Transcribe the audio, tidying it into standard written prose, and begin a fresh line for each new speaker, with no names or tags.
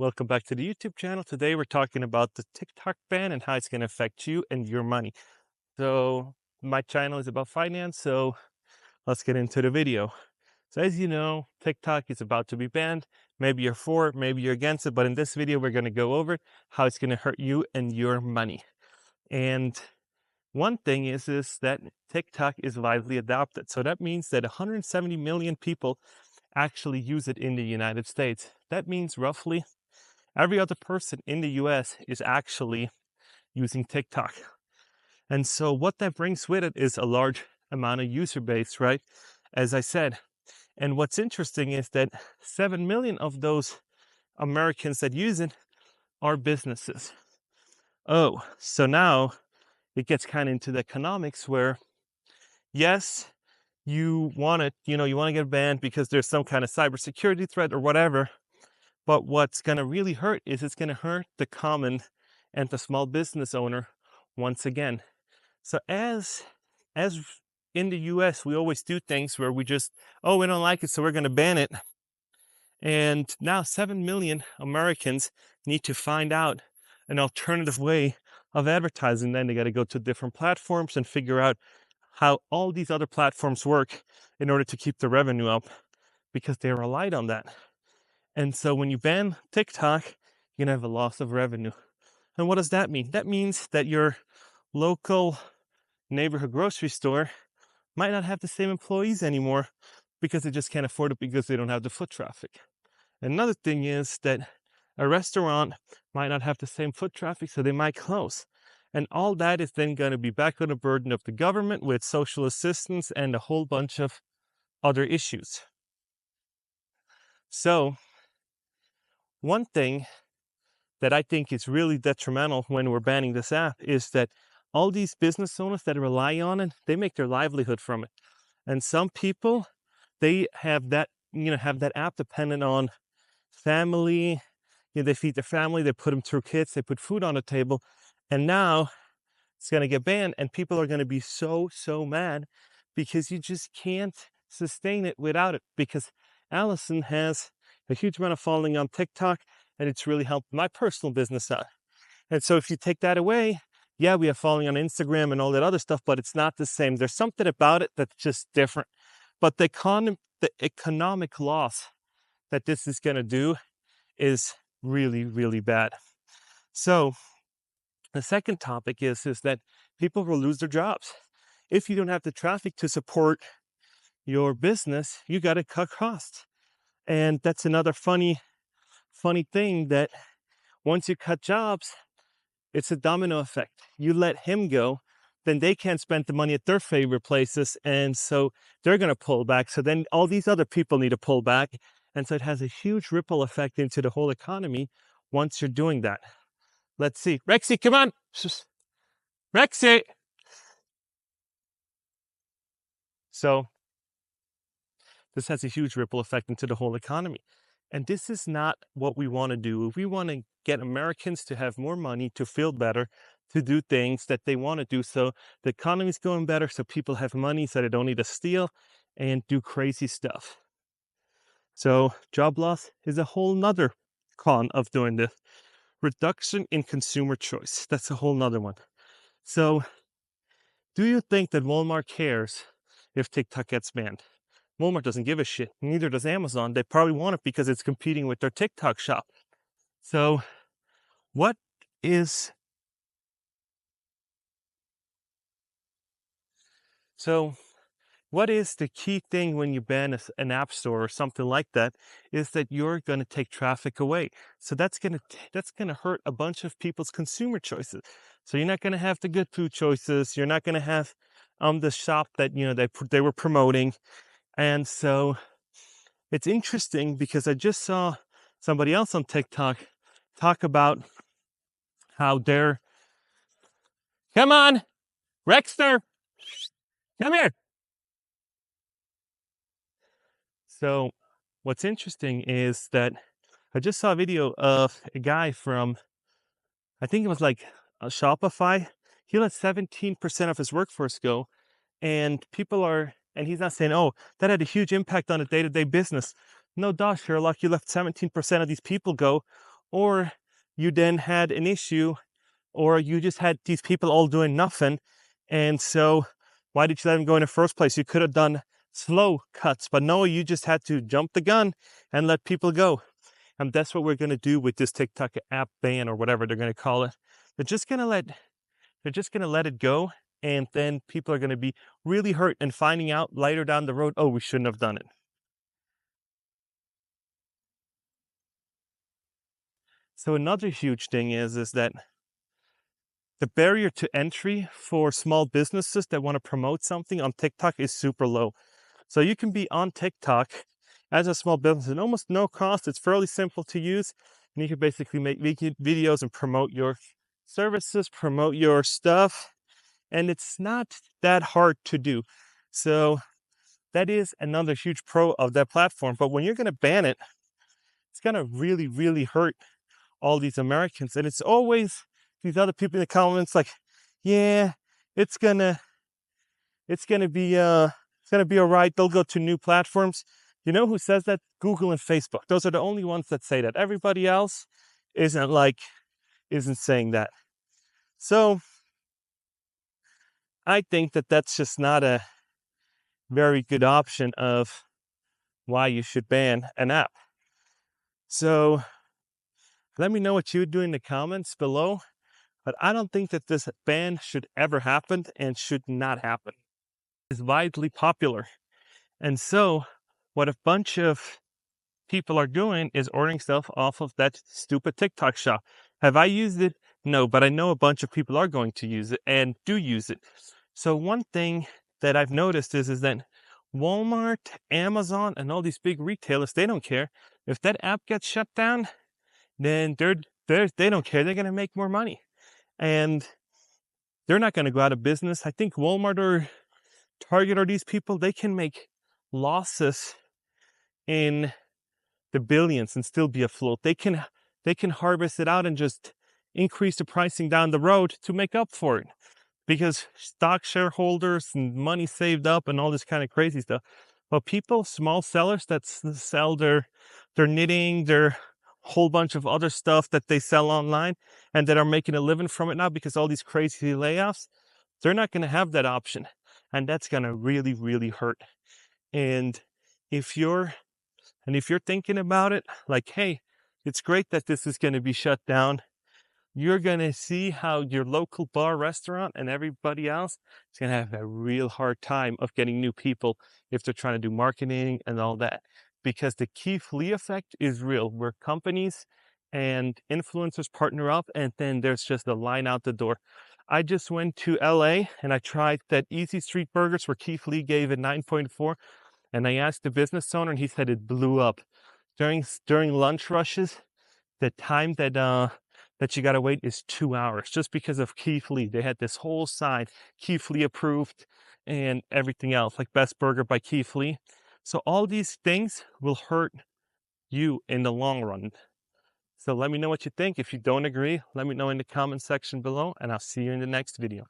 Welcome back to the YouTube channel. Today we're talking about the TikTok ban and how it's going to affect you and your money. So my channel is about finance, so let's get into the video. So as you know, TikTok is about to be banned. Maybe you're for it, maybe you're against it, but in this video we're going to go over how it's going to hurt you and your money. And one thing is that TikTok is widely adopted. So that means that 170 million people actually use it in the United States. That means roughly every other person in the US is actually using TikTok. And so what that brings with it is a large amount of user base, right? As I said. And what's interesting is that 7 million of those Americans that use it are businesses. Oh, so now it gets kind of into the economics where, yes, you want to get banned because there's some kind of cybersecurity threat or whatever. But what's going to really hurt is it's going to hurt the common and the small business owner once again. So as in the US, we always do things where we just, oh, we don't like it, so we're going to ban it. And now 7 million Americans need to find out an alternative way of advertising. Then they got to go to different platforms and figure out how all these other platforms work in order to keep the revenue up because they relied on that. And so when you ban TikTok, you're going to have a loss of revenue. And what does that mean? That means that your local neighborhood grocery store might not have the same employees anymore because they just can't afford it because they don't have the foot traffic. Another thing is that a restaurant might not have the same foot traffic, so they might close. And all that is then going to be back on the burden of the government with social assistance and a whole bunch of other issues. So one thing that I think is really detrimental when we're banning this app is that all these business owners that rely on it, they make their livelihood from it. And some people, they have that app dependent on family. They feed their family, they put them through kids, they put food on the table. And now it's going to get banned and people are going to be so mad because you just can't sustain it without it. Because Allison has a huge amount of following on TikTok and it's really helped my personal business out. And so if you take that away, yeah, we have following on Instagram and all that other stuff, but it's not the same. There's something about it that's just different. But the economic loss that this is going to do is really bad. So the second topic is that people will lose their jobs. If you don't have the traffic to support your business, you got to cut costs. And that's another funny thing, that once you cut jobs, it's a domino effect. You let him go, then they can't spend the money at their favorite places. And so they're going to pull back. So then all these other people need to pull back. And so it has a huge ripple effect into the whole economy once you're doing that. Let's see. Rexy, come on. Rexy. So this has a huge ripple effect into the whole economy. And this is not what we want to do. We want to get Americans to have more money, to feel better, to do things that they want to do. So the economy's going better, so people have money so they don't need to steal and do crazy stuff. So job loss is a whole nother con of doing this. Reduction in consumer choice. That's a whole nother one. So do you think that Walmart cares if TikTok gets banned? Walmart doesn't give a shit. Neither does Amazon. They probably want it because it's competing with their TikTok shop. So what is the key thing when you ban an app store or something like that is that you're going to take traffic away. So that's going to hurt a bunch of people's consumer choices. So you're not going to have the good food choices. You're not going to have the shop that they were promoting. And so it's interesting because I just saw somebody else on TikTok talk about how they're, come on, Rexter, come here. So what's interesting is that I just saw a video of a guy from, I think it was like a Shopify. He let 17% of his workforce go, and he's not saying, oh, that had a huge impact on the day-to-day business. No, duh, Sherlock, you left 17% of these people go. or you then had an issue, or you just had these people all doing nothing. And so why did you let them go in the first place? You could have done slow cuts, but no, you just had to jump the gun and let people go. And that's what we're going to do with this TikTok app ban, or whatever they're going to call it. They're just going to let they're just going to let it go, and then people are going to be really hurt and finding out later down the road, oh, we shouldn't have done it. So another huge thing is that the barrier to entry for small businesses that want to promote something on TikTok is super low. So you can be on TikTok as a small business at almost no cost. It's fairly simple to use, and you can basically make videos and promote your services, promote your stuff, and it's not that hard to do. So that is another huge pro of that platform. But when you're going to ban it, it's going to really, really hurt all these Americans. And it's always these other people in the comments like, yeah, it's gonna be all right. They'll go to new platforms. You know who says that? Google and Facebook. Those are the only ones that say that. Everybody else isn't saying that. So I think that that's just not a very good option of why you should ban an app. So let me know what you would do in the comments below. But I don't think that this ban should ever happen and should not happen. It's widely popular. And so what a bunch of people are doing is ordering stuff off of that stupid TikTok shop. Have I used it? No, but I know a bunch of people are going to use it and do use it. So one thing that I've noticed is that Walmart, Amazon, and all these big retailers, they don't care. If that app gets shut down, then they don't care. They're going to make more money. And they're not going to go out of business. I think Walmart or Target or these people, they can make losses in the billions and still be afloat. They can harvest it out and just increase the pricing down the road to make up for it, because stock shareholders and money saved up and all this kind of crazy stuff. But people, small sellers that sell their knitting, their whole bunch of other stuff that they sell online and that are making a living from it now because all these crazy layoffs, they're not going to have that option, and that's going to really, really hurt. And if you're thinking about it like, hey, it's great that this is going to be shut down, you're going to see how your local bar, restaurant, and everybody else is going to have a real hard time of getting new people if they're trying to do marketing and all that. Because the Keith Lee effect is real, where companies and influencers partner up, and then there's just a line out the door. I just went to LA and I tried that Easy Street Burgers where Keith Lee gave it 9.4. And I asked the business owner, and he said it blew up. During lunch rushes, the time that you gotta wait is 2 hours just because of Keith Lee. They had this whole sign, Keith Lee approved, and everything else, like Best Burger by Keith Lee. So all these things will hurt you in the long run. So let me know what you think. If you don't agree, let me know in the comment section below, and I'll see you in the next video.